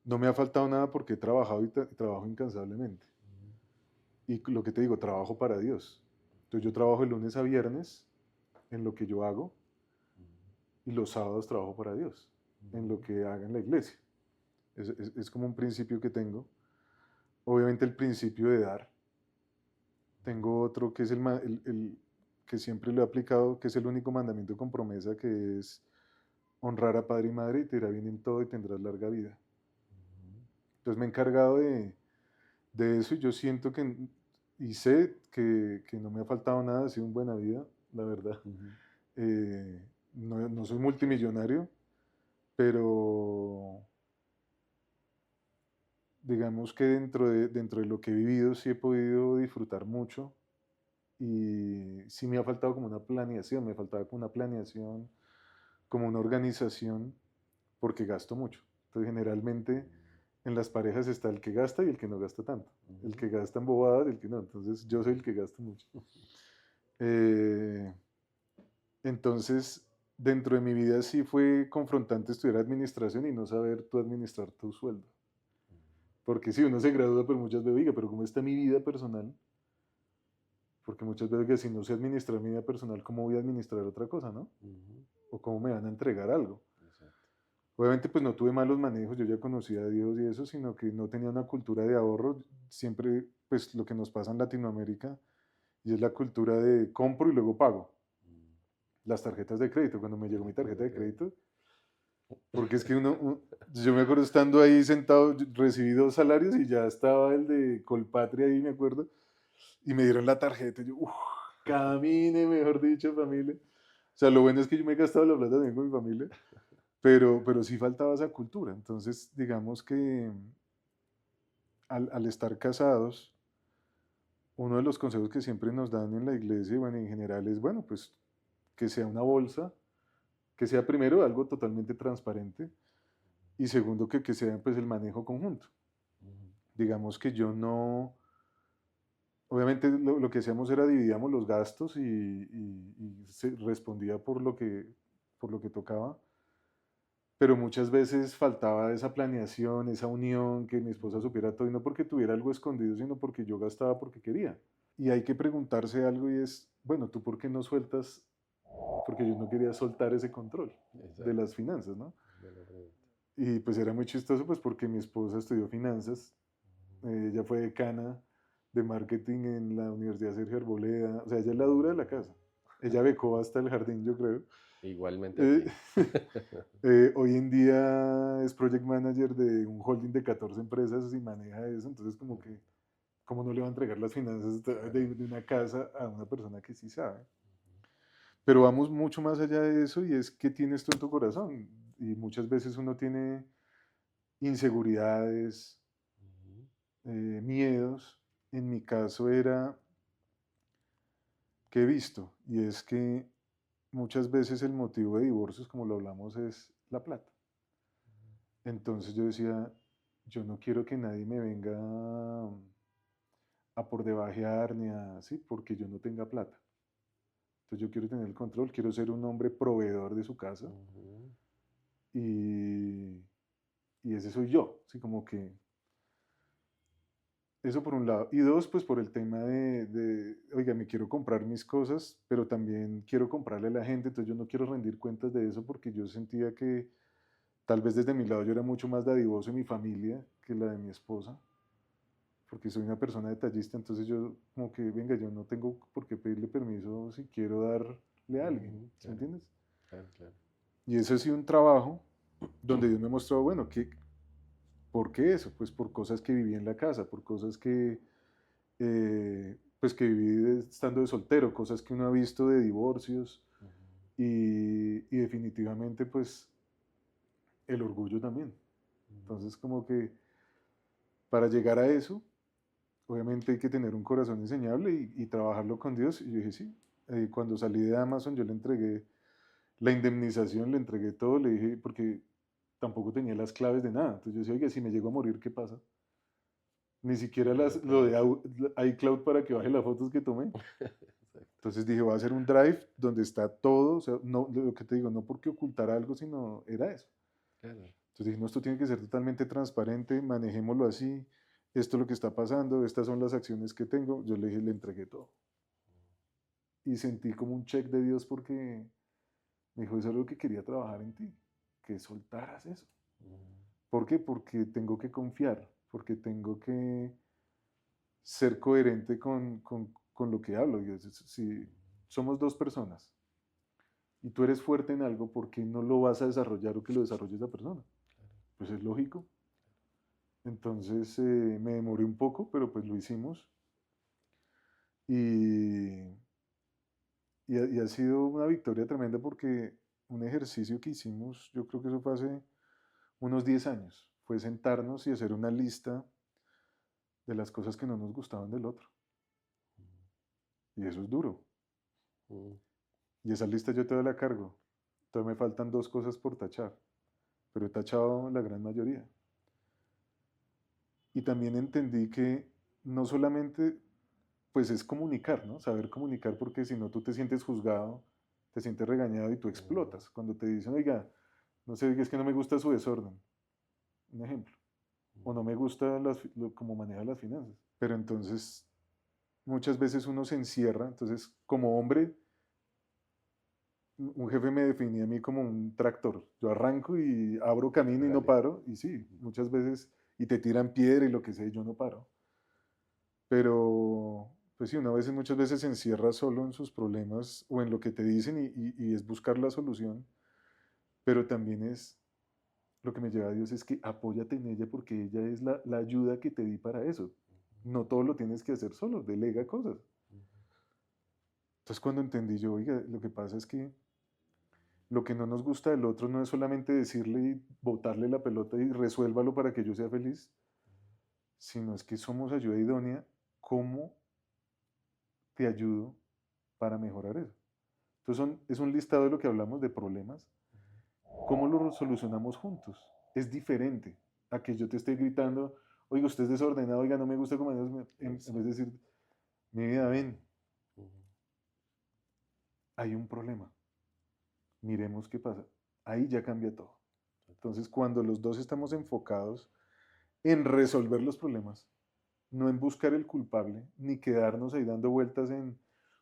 no me ha faltado nada porque he trabajado y trabajo incansablemente. Y lo que te digo, trabajo para Dios. Entonces yo trabajo de lunes a viernes en lo que yo hago y los sábados trabajo para Dios, en lo que haga en la iglesia. Es como un principio que tengo. Obviamente el principio de dar. Tengo otro que es que siempre lo he aplicado, que es el único mandamiento con promesa, que es honrar a padre y madre y te irá bien en todo y tendrás larga vida. Entonces me he encargado de eso y yo siento que, y sé que no me ha faltado nada, ha sido una buena vida, la verdad. No, no soy multimillonario, pero digamos que dentro de lo que he vivido sí he podido disfrutar mucho y sí me ha faltado como una planeación, me faltaba como una planeación, como una organización, porque gasto mucho. Entonces, generalmente en las parejas está el que gasta y el que no gasta tanto. El que gasta en bobadas y el que no. Entonces, yo soy el que gasta mucho. Eh, entonces, dentro de mi vida sí fue confrontante estudiar administración y no saber tú administrar tu sueldo. Porque sí, uno se gradúa, pero muchas veces, oiga, pero ¿cómo está mi vida personal? Porque muchas veces que si no sé administrar mi vida personal, ¿cómo voy a administrar otra cosa, no? O cómo me van a entregar algo. Obviamente pues no tuve malos manejos, yo ya conocía a Dios y eso, sino que no tenía una cultura de ahorro. Siempre pues lo que nos pasa en Latinoamérica y es la cultura de compro y luego pago. Las tarjetas de crédito, cuando me llegó mi tarjeta de crédito, porque es que yo me acuerdo estando ahí sentado, recibí 2 salarios y ya estaba el de Colpatria ahí, me acuerdo, y me dieron la tarjeta, y yo, camine, mejor dicho, familia. O sea, lo bueno es que yo me he gastado la plata también con mi familia, pero sí faltaba esa cultura. Entonces, digamos que al estar casados, uno de los consejos que siempre nos dan en la iglesia y bueno, en general es, bueno, pues que sea una bolsa, que sea primero algo totalmente transparente y segundo que sea pues el manejo conjunto. Digamos que yo no, obviamente lo que hacíamos era dividíamos los gastos y se respondía por lo que tocaba, pero muchas veces faltaba esa planeación, esa unión, que mi esposa supiera todo, y no porque tuviera algo escondido, sino porque yo gastaba porque quería. Y hay que preguntarse algo y es, bueno, ¿tú por qué no sueltas? Porque yo no quería soltar ese control de las finanzas, ¿no? Y pues era muy chistoso, pues porque mi esposa estudió finanzas, ella fue decana de marketing en la Universidad Sergio Arboleda, o sea, ella es la dura de la casa. Ella becó hasta el jardín, yo creo. Igualmente a ti. Hoy en día es project manager de un holding de 14 empresas y maneja eso, entonces como que, ¿cómo no le va a entregar las finanzas de una casa a una persona que sí sabe? Pero vamos mucho más allá de eso y es qué tienes tú en tu corazón. Y muchas veces uno tiene inseguridades, miedos. En mi caso era que he visto y es que muchas veces el motivo de divorcios, como lo hablamos, es la plata. Entonces yo decía, yo no quiero que nadie me venga a por debajear ni a así, porque yo no tenga plata. Entonces yo quiero tener el control, quiero ser un hombre proveedor de su casa y, y ese soy yo, así como que eso por un lado. Y dos, pues por el tema oiga, me quiero comprar mis cosas, pero también quiero comprarle a la gente, entonces yo no quiero rendir cuentas de eso porque yo sentía que tal vez desde mi lado yo era mucho más dadivoso en mi familia que la de mi esposa, porque soy una persona detallista, entonces yo como que, venga, yo no tengo por qué pedirle permiso si quiero darle a alguien, ¿sí me entiendes? Claro, claro. Y eso ha sido un trabajo donde Dios me ha mostrado, bueno, ¿por qué eso? Pues por cosas que viví en la casa, por cosas pues que viví estando de soltero, cosas que uno ha visto de divorcios y definitivamente pues el orgullo también. Entonces como que para llegar a eso, obviamente hay que tener un corazón enseñable y trabajarlo con Dios. Y yo dije, sí, cuando salí de Amazon yo le entregué la indemnización, le entregué todo, le dije, porque tampoco tenía las claves de nada. Entonces yo decía, oiga, si me llego a morir, ¿qué pasa? Ni siquiera lo de iCloud para que baje las fotos que tomé. Entonces dije, voy a hacer un drive donde está todo, o sea, no, lo que te digo, no porque ocultar algo, sino era eso. Claro. Entonces dije, no, esto tiene que ser totalmente transparente, manejémoslo así, esto es lo que está pasando, estas son las acciones que tengo. Yo le dije, le entregué todo. Y sentí como un check de Dios porque me dijo, eso es lo que quería trabajar en ti, que soltaras eso. ¿Por qué? Porque tengo que confiar, porque tengo que ser coherente con lo que hablo. Si somos dos personas y tú eres fuerte en algo, ¿por qué no lo vas a desarrollar o que lo desarrolle esa persona? Pues es lógico. Entonces me demoré un poco, pero pues lo hicimos. Y, y ha sido una victoria tremenda porque un ejercicio que hicimos, yo creo que eso fue hace unos 10 años, fue sentarnos y hacer una lista de las cosas que no nos gustaban del otro. Y eso es duro. Mm. Y esa lista yo todavía la cargo. Todavía me faltan 2 cosas por tachar, pero he tachado la gran mayoría. Y también entendí que no solamente pues es comunicar, ¿no? Saber comunicar, porque si no tú te sientes juzgado, te sientes regañado y tú explotas. Cuando te dicen, oiga, no sé, es que no me gusta su desorden, un ejemplo, o no me gusta cómo maneja las finanzas. Pero entonces muchas veces uno se encierra, entonces como hombre, un jefe me definía a mí como un tractor. Yo arranco y abro camino y no Dale. paro, y sí, muchas veces, y te tiran piedra y lo que sea, y yo no paro. Pero, pues sí, muchas veces se encierra solo en sus problemas o en lo que te dicen y es buscar la solución, pero también es lo que me lleva a Dios es que apóyate en ella porque ella es la ayuda que te di para eso. No todo lo tienes que hacer solo, delega cosas. Entonces cuando entendí yo, oiga, lo que pasa es que lo que no nos gusta del otro no es solamente decirle y botarle la pelota y resuélvalo para que yo sea feliz, sino es que somos ayuda idónea. ¿Cómo te ayudo para mejorar eso? Entonces es un listado de lo que hablamos de problemas. ¿Cómo lo solucionamos juntos? Es diferente a que yo te esté gritando, oiga, usted es desordenado, oiga, no me gusta cómo en vez de decir, mi vida, ven, hay un problema, miremos qué pasa. Ahí ya cambia todo. Entonces, cuando los dos estamos enfocados en resolver los problemas, no en buscar el culpable, ni quedarnos ahí dando vueltas en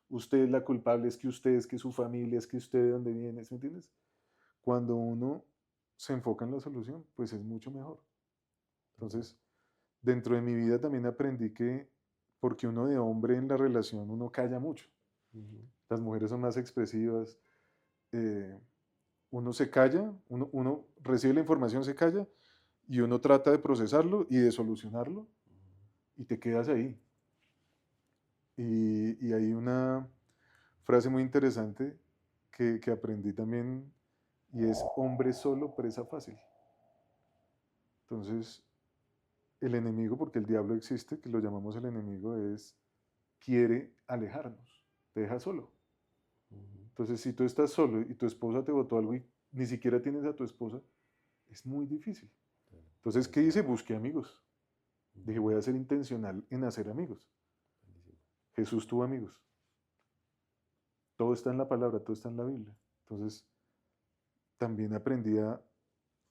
usted es la culpable, es que usted, es que su familia, es que usted de dónde viene, ¿sí me entiendes? Cuando uno se enfoca en la solución, pues es mucho mejor. Entonces, dentro de mi vida también aprendí que, porque uno de hombre en la relación, uno calla mucho. Las mujeres son más expresivas. eh, Uno se calla, uno recibe la información, se calla, y uno trata de procesarlo y de solucionarlo, y te quedas ahí. Y hay una frase muy interesante que aprendí también, y es hombre solo, presa fácil. Entonces, el enemigo, porque el diablo existe, que lo llamamos el enemigo, quiere alejarnos, te deja solo. Entonces, si tú estás solo y tu esposa te botó algo y ni siquiera tienes a tu esposa, es muy difícil. Entonces, ¿qué hice? Busqué amigos. Dije, voy a ser intencional en hacer amigos. Jesús tuvo amigos. Todo está en la palabra, todo está en la Biblia. Entonces, también aprendí a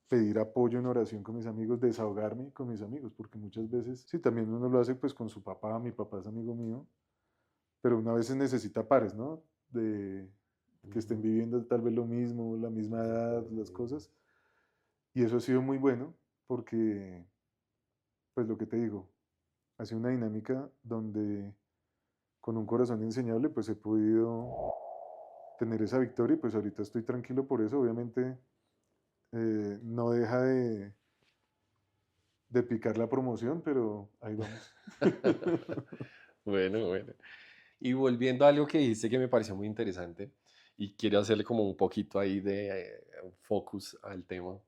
pedir apoyo en oración con mis amigos, desahogarme con mis amigos, porque muchas veces, sí, también uno lo hace pues con su papá, mi papá es amigo mío, pero una vez necesita pares, ¿no? De que estén viviendo tal vez lo mismo, la misma edad, las cosas. Y eso ha sido muy bueno porque, pues lo que te digo, ha sido una dinámica donde con un corazón enseñable, pues he podido tener esa victoria y pues ahorita estoy tranquilo por eso. Obviamente no deja de picar la promoción, pero ahí vamos. Bueno, bueno. Y volviendo a algo que dijiste que me pareció muy interesante y quiero hacerle como un poquito ahí de focus al tema,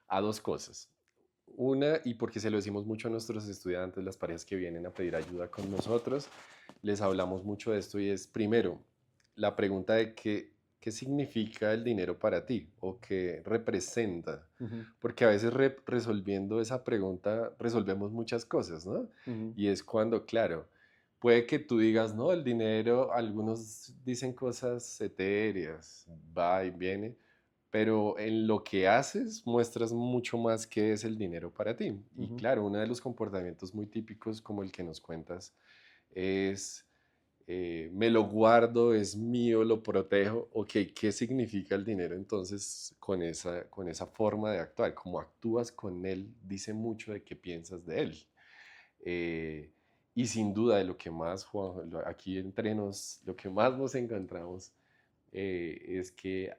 a dos cosas. Una, y porque se lo decimos mucho a nuestros estudiantes, las parejas que vienen a pedir ayuda con nosotros, les hablamos mucho de esto y es primero la pregunta de qué significa el dinero para ti o qué representa. Ujú, Porque a veces resolviendo esa pregunta resolvemos muchas cosas, ¿no? ujú, Y es cuando, claro, puede que tú digas, no, el dinero, algunos dicen cosas etéreas, va y viene, pero en lo que haces muestras mucho más qué es el dinero para ti. Y ujú, claro, uno de los comportamientos muy típicos como el que nos cuentas es, me lo guardo, es mío, lo protejo. Ok, ¿qué significa el dinero entonces con esa forma de actuar? Cómo actúas con él dice mucho de qué piensas de él. Eh, y sin duda de lo que más, Juan, aquí entre nos, lo que más nos encontramos es que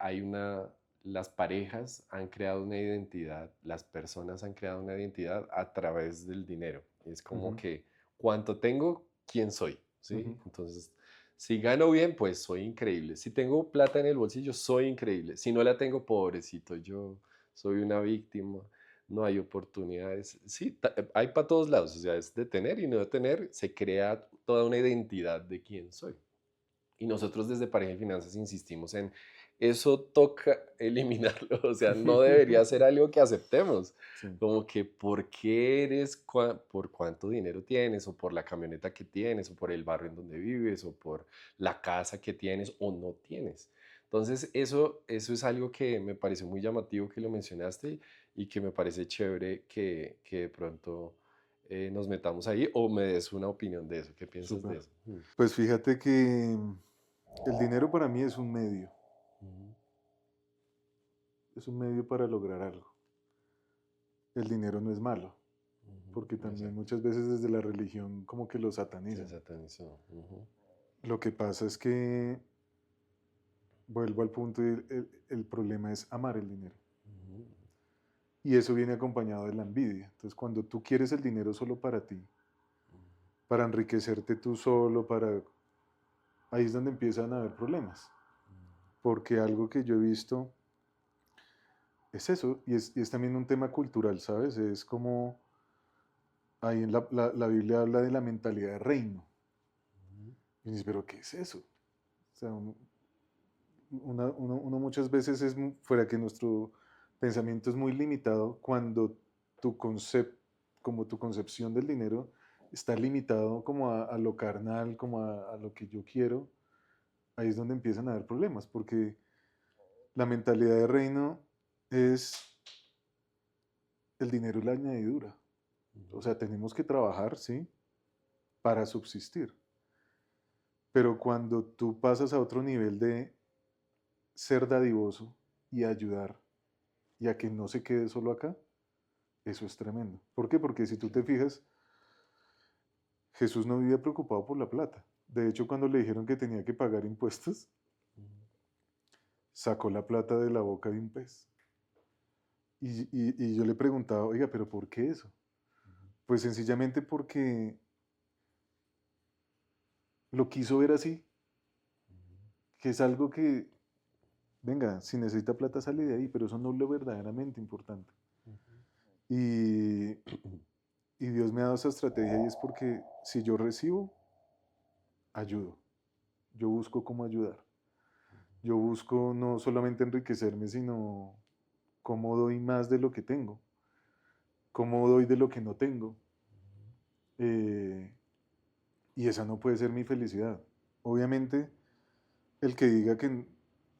las parejas han creado una identidad, las personas han creado una identidad a través del dinero. Es como ujú, que cuánto tengo, quién soy, ¿sí? ujú. Entonces, si gano bien, pues soy increíble. Si tengo plata en el bolsillo, soy increíble. Si no la tengo, pobrecito, yo soy una víctima, no hay oportunidades. Sí, hay para todos lados, o sea, es de tener y no de tener, se crea toda una identidad de quién soy. Y nosotros desde Pareja y Finanzas insistimos en eso toca eliminarlo, o sea, no debería ser algo que aceptemos. Sí, Como que por qué eres, por cuánto dinero tienes, o por la camioneta que tienes, o por el barrio en donde vives, o por la casa que tienes o no tienes. Entonces, eso es algo que me parece muy llamativo que lo mencionaste y que me parece chévere que de pronto nos metamos ahí o me des una opinión de eso. ¿Qué piensas de súper. eso? Pues fíjate que el dinero para mí Ujú, es un medio para lograr algo. El dinero no es malo, porque ujú, también exacto. muchas veces desde la religión como que lo Se satanizan. satanizó. Ujú, Lo que pasa es que, vuelvo al punto, el problema es amar el dinero. ujú, Y eso viene acompañado de la envidia. Entonces, cuando tú quieres el dinero solo para ti, para enriquecerte tú solo, ahí es donde empiezan a haber problemas. Porque algo que yo he visto es eso, y es también un tema cultural, ¿sabes? Es como, ahí en la Biblia habla de la mentalidad de reino. Y dices, pero ¿qué es eso? O sea, uno muchas veces fuera que nuestro pensamiento es muy limitado cuando tu como tu concepción del dinero está limitado como a lo carnal, como a lo que yo quiero, ahí es donde empiezan a haber problemas, porque la mentalidad de reino es el dinero y la añadidura. O ujú, sea, tenemos que trabajar, ¿sí? Para subsistir. Pero cuando tú pasas a otro nivel de ser dadivoso y ayudar, y a que no se quede solo acá, eso es tremendo. ¿Por qué? Porque si tú te fijas, Jesús no vivía preocupado por la plata. De hecho, cuando le dijeron que tenía que pagar impuestos, sacó la plata de la boca de un pez. Y yo le preguntaba, oiga, pero ¿por qué eso? Pues sencillamente porque lo quiso ver así, que es algo que, venga, si necesita plata sale de ahí, pero eso no es lo verdaderamente importante. Y, y Dios me ha dado esa estrategia y es porque si yo recibo, ayudo. Yo busco cómo ayudar. Yo busco no solamente enriquecerme, sino cómo doy más de lo que tengo, cómo doy de lo que no tengo. Eh, y esa no puede ser mi felicidad. Obviamente, el que diga que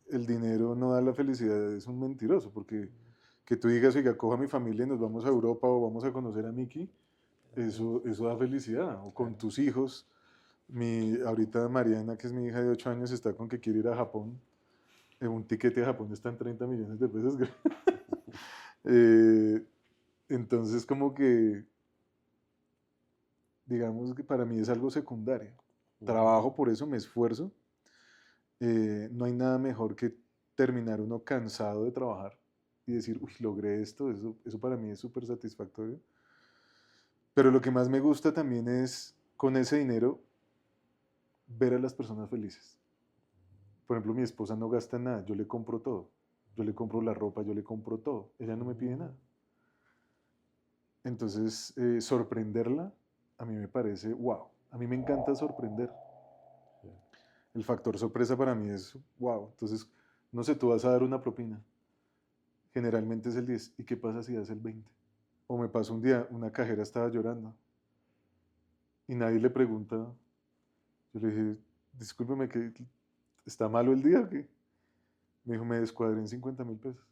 el dinero no da la felicidad es un mentiroso, porque que tú digas, oiga, coja a mi familia y nos vamos a Europa o vamos a conocer a Mickey, eso da felicidad. O con claro. tus hijos. Ahorita Mariana, que es mi hija de 8 años, está con que quiere ir a Japón. Un tiquete a Japón está en 30 millones de pesos. Eh, entonces, como que, digamos que para mí es algo secundario. Ujú, Trabajo por eso, me esfuerzo. No hay nada mejor que terminar uno cansado de trabajar y decir, uy, logré esto. Eso para mí es súper satisfactorio. Pero lo que más me gusta también es, con ese dinero, ver a las personas felices. Por ejemplo, mi esposa no gasta nada, yo le compro todo. Yo le compro la ropa, yo le compro todo. Ella no me pide nada. Entonces, sorprenderla a mí me parece wow. A mí me encanta sorprender. El factor sorpresa para mí es wow. Entonces, no sé, tú vas a dar una propina. Generalmente es el 10. ¿Y qué pasa si das el 20? O me pasó un día, una cajera estaba llorando y nadie le pregunta. Yo le dije, discúlpeme, ¿que está malo el día o qué? Me dijo, me descuadré en 50.000 pesos.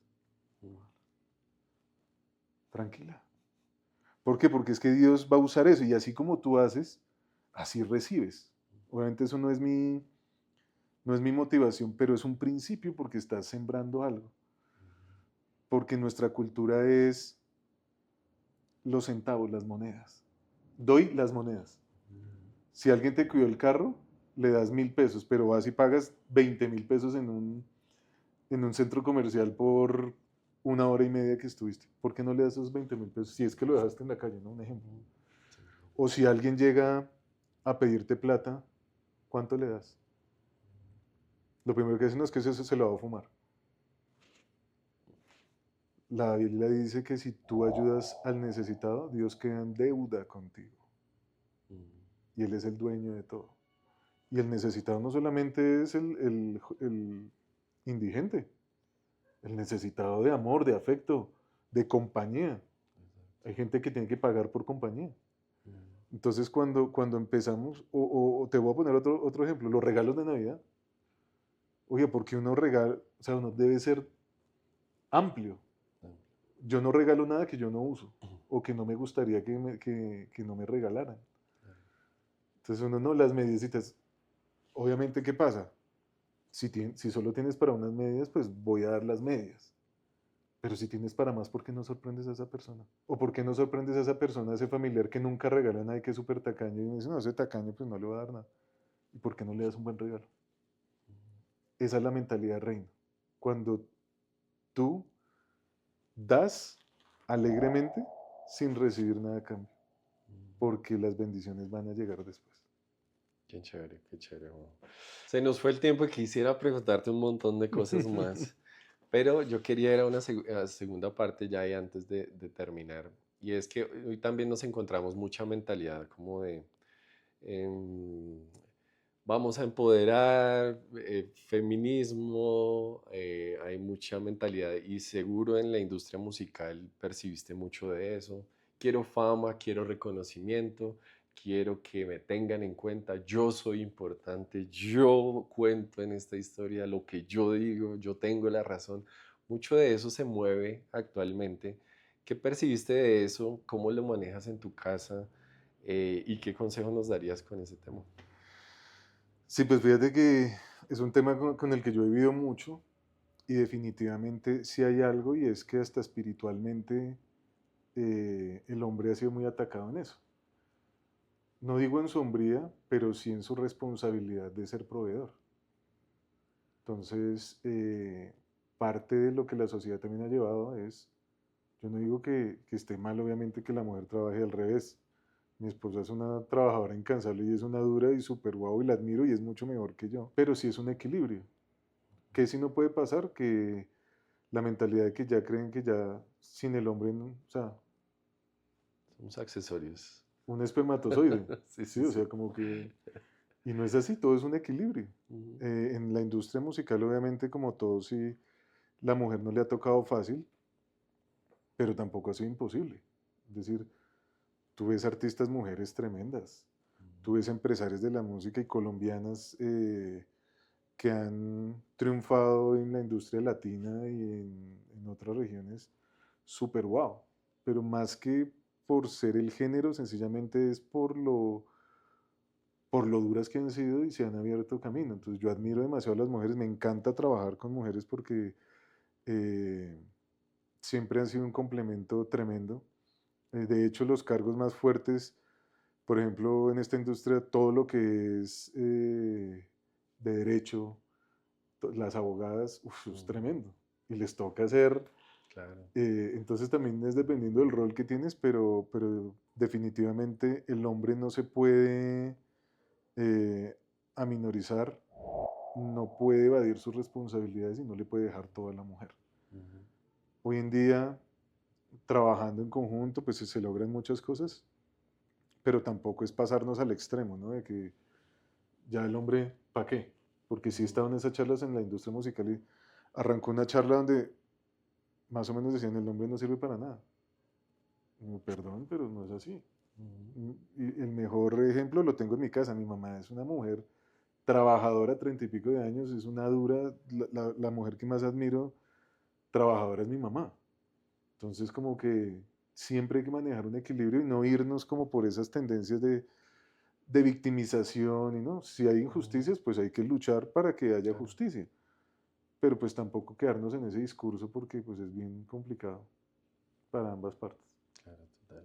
Tranquila. ¿Por qué? Porque es que Dios va a usar eso y así como tú haces, así recibes. Obviamente eso no es mi motivación, pero es un principio porque estás sembrando algo. Porque nuestra cultura es los centavos, las monedas. Doy las monedas. Si alguien te cuidó el carro, le das 1.000 pesos, pero vas y pagas 20.000 pesos en un centro comercial por 1 hora y media que estuviste. ¿Por qué no le das esos 20.000 pesos? Si es que lo dejaste en la calle, ¿no? Un ejemplo. O si alguien llega a pedirte plata, ¿cuánto le das? Lo primero que dicen es que eso se lo va a fumar. La Biblia dice que si tú ayudas al necesitado, Dios queda en deuda contigo. Y Él es el dueño de todo. Y el necesitado no solamente es el indigente, el necesitado de amor, de afecto, de compañía. Hay gente que tiene que pagar por compañía. Entonces, cuando empezamos, o te voy a poner otro ejemplo, los regalos de Navidad. Oye, porque uno regala, o sea, uno debe ser amplio. Yo no regalo nada que yo no uso o que no me gustaría que no me regalaran. Entonces uno no, las mediecitas, obviamente, ¿qué pasa? Si solo tienes para unas medias, pues voy a dar las medias. Pero si tienes para más, ¿por qué no sorprendes a esa persona? ¿O por qué no sorprendes a esa persona, a ese familiar que nunca regala a nadie, que es súper tacaño y dice, no, ese tacaño pues no le va a dar nada? ¿Y por qué no le das un buen regalo? Esa es la mentalidad reina. Cuando tú das alegremente sin recibir nada a cambio, porque las bendiciones van a llegar después. Qué chévere, qué chévere. Wow. Se nos fue el tiempo y quisiera preguntarte un montón de cosas más, pero yo quería ir a una segunda parte ya y antes de terminar. Y es que hoy también nos encontramos mucha mentalidad como de em, vamos a empoderar, feminismo, hay mucha mentalidad y seguro en la industria musical percibiste mucho de eso. Quiero fama, quiero reconocimiento, quiero que me tengan en cuenta, yo soy importante, yo cuento en esta historia lo que yo digo, yo tengo la razón. Mucho de eso se mueve actualmente. ¿Qué percibiste de eso? ¿Cómo lo manejas en tu casa? ¿Y qué consejo nos darías con ese tema? Sí, pues fíjate que es un tema con el que yo he vivido mucho y definitivamente sí hay algo y es que hasta espiritualmente el hombre ha sido muy atacado en eso. No digo en su hombría, pero sí en su responsabilidad de ser proveedor. Entonces, parte de lo que la sociedad también ha llevado es, yo no digo que esté mal obviamente que la mujer trabaje al revés. Mi esposa es una trabajadora incansable y es una dura y súper guau y la admiro y es mucho mejor que yo. Pero sí es un equilibrio. ¿Qué si no puede pasar? Que la mentalidad de que ya creen que ya sin el hombre, o sea, Somos accesorios. un espermatozoide. Sí, Sí, sí, o sí. sea, como que... Y no es así, todo es un equilibrio. Ujú. En la industria musical, obviamente, como todo, sí, la mujer no le ha tocado fácil, pero tampoco ha sido imposible. Es decir, tú ves artistas mujeres tremendas, tú ves empresarias de la música y colombianas que han triunfado en la industria latina y en otras regiones, súper guau. Pero más que por ser el género, sencillamente es por lo duras que han sido y se han abierto camino. Entonces yo admiro demasiado a las mujeres, me encanta trabajar con mujeres porque eh, siempre han sido un complemento tremendo. De hecho, los cargos más fuertes, por ejemplo, en esta industria, todo lo que es de derecho, las abogadas, uf, es tremendo. Y les toca hacer, Claro. entonces también es dependiendo del rol que tienes, pero definitivamente el hombre no se puede eh, aminorizar, no puede evadir sus responsabilidades y no le puede dejar todo a la mujer. Ujú. Hoy en día, trabajando en conjunto, pues se logran muchas cosas, pero tampoco es pasarnos al extremo, ¿no? De que ya el hombre, ¿para qué? Porque sí estaban esas charlas en la industria musical y arrancó una charla donde más o menos decían el hombre no sirve para nada. Perdón, pero no es así. Ujú. Y el mejor ejemplo lo tengo en mi casa. Mi mamá es una mujer trabajadora, 30 y pico de años, es una dura, la mujer que más admiro, trabajadora es mi mamá. Entonces como que siempre hay que manejar un equilibrio y no irnos como por esas tendencias de victimización y no, si hay injusticias, pues hay que luchar para que haya Claro. justicia, pero pues tampoco quedarnos en ese discurso porque pues es bien complicado para ambas partes. Claro, total.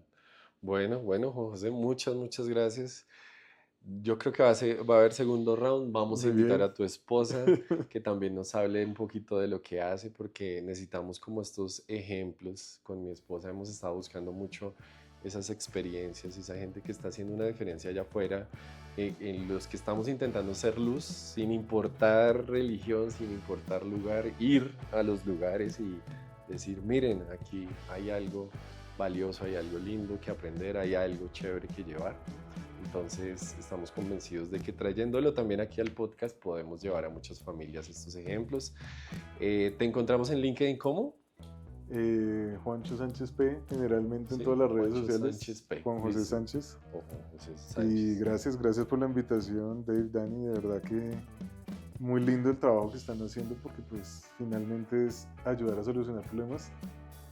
Bueno, bueno, Juan José, muchas, muchas gracias. Yo creo que va a haber segundo round. Vamos a Muy invitar bien. a tu esposa que también nos hable un poquito de lo que hace, porque necesitamos como estos ejemplos. Con mi esposa hemos estado buscando mucho esas experiencias, esa gente que está haciendo una diferencia allá afuera, en los que estamos intentando ser luz, sin importar religión, sin importar lugar, ir a los lugares y decir, miren, aquí hay algo valioso, hay algo lindo que aprender, hay algo chévere que llevar. Entonces estamos convencidos de que trayéndolo también aquí al podcast podemos llevar a muchas familias estos ejemplos. ¿Te encontramos en LinkedIn cómo? Juancho Sánchez P, generalmente en Sí, todas las redes Juancho sociales. Sánchez P, Juan José listo. Sánchez. O Juan José Y Sánchez. gracias por la invitación, Dave, Dani, de verdad que muy lindo el trabajo que están haciendo porque pues finalmente es ayudar a solucionar problemas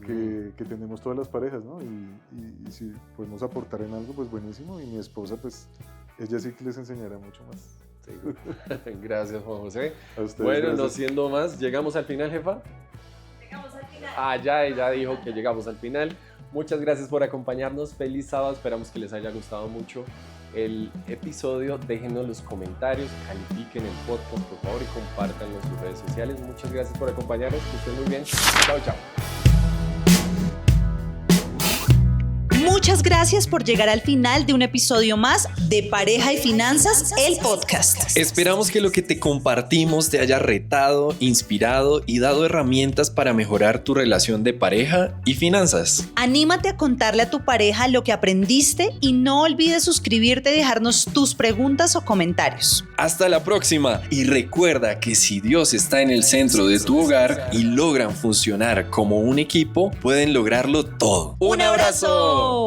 que tenemos todas las parejas, ¿no? Y si podemos aportar en algo, pues buenísimo. Y mi esposa, pues ella sí que les enseñará mucho más. Seguro. Gracias, Juan José. A ustedes, Bueno, no gracias. siendo más, ¿llegamos al final, jefa? Llegamos al final. Ah, ya, ella dijo que llegamos al final. Muchas gracias por acompañarnos. Feliz sábado. Esperamos que les haya gustado mucho el episodio. Déjenos los comentarios, califiquen el podcast, por favor, y compártanlo en sus redes sociales. Muchas gracias por acompañarnos. Que estén muy bien. Chao, chao. Muchas gracias por llegar al final de un episodio más de Pareja y Finanzas, el podcast. Esperamos que lo que te compartimos te haya retado, inspirado y dado herramientas para mejorar tu relación de pareja y finanzas. Anímate a contarle a tu pareja lo que aprendiste y no olvides suscribirte y dejarnos tus preguntas o comentarios. Hasta la próxima y recuerda que si Dios está en el centro de tu hogar y logran funcionar como un equipo, pueden lograrlo todo. ¡Un abrazo!